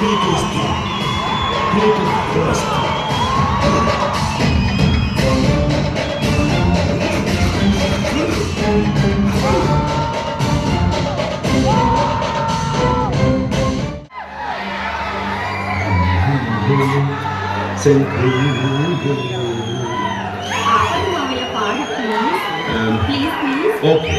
Please. Okay.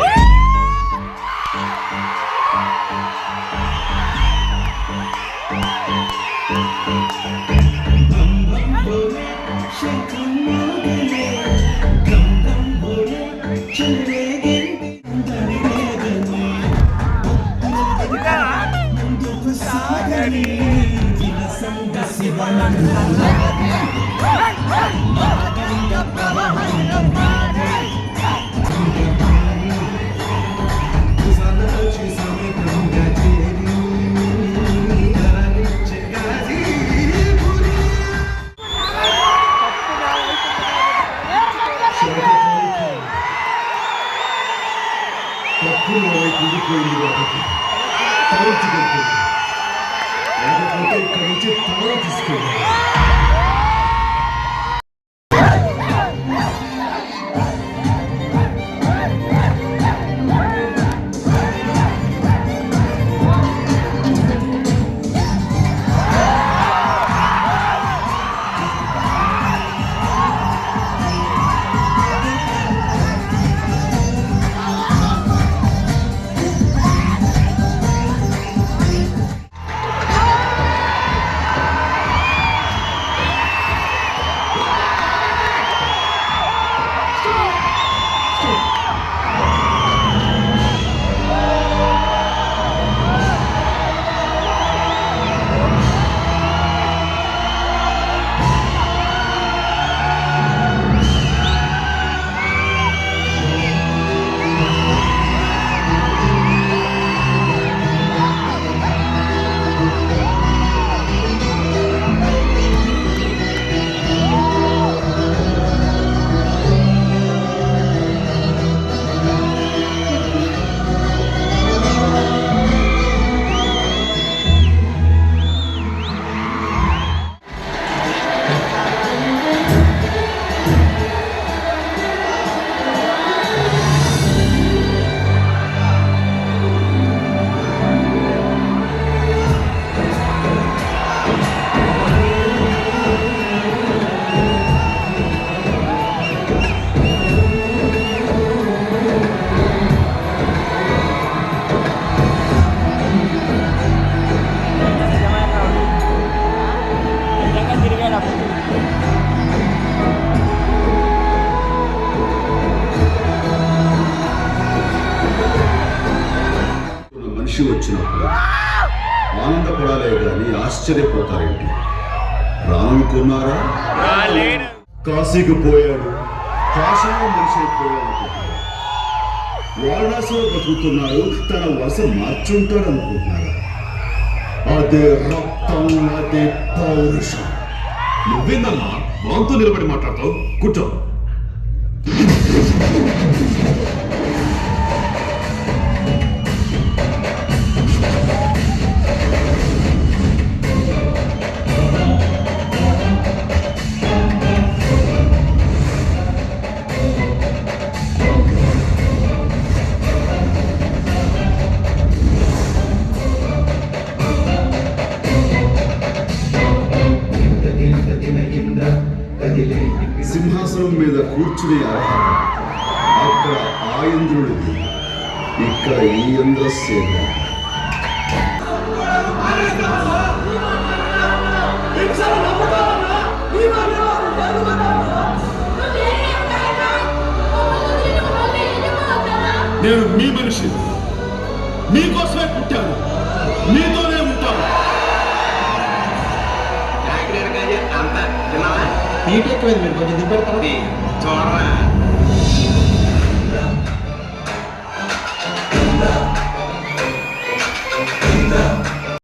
కుడిపోయింది కాబట్టి తలచుకుంటుంది లేకపోతే ఇక్కడి నుంచి తల తీసుకుంది. మనిషి వచ్చినప్పుడు ఆనందపడాలే కానీ ఆశ్చర్యపోతారేంటి? రానుకున్నారా? కాశీకి పోయాడు, కాశీలో మనిషి అయిపోయాడు. వారణాసిలో బతుకుతున్నాడు, తన వరుస మార్చుంటాడు అనుకుంటున్నారా? అదే రక్తం, అదే పౌరుషం. నువ్వేందమ్మా బాంతో నిలబడి మాట్లాడతావు? కూర్చో. సింహాసనం మీద కూర్చునే అర్హత అక్కడ ఆ ఇంద్రుడిది, ఇక్కడ ఈ ఇంద్రసేన. నేను మీ మనిషి, మీకోసమే పుట్టాను, మీతోనే ఉంటాను. నీట్ ఎక్కువైంది, మీరు కొంచెం దింపెడతారు చూడరా.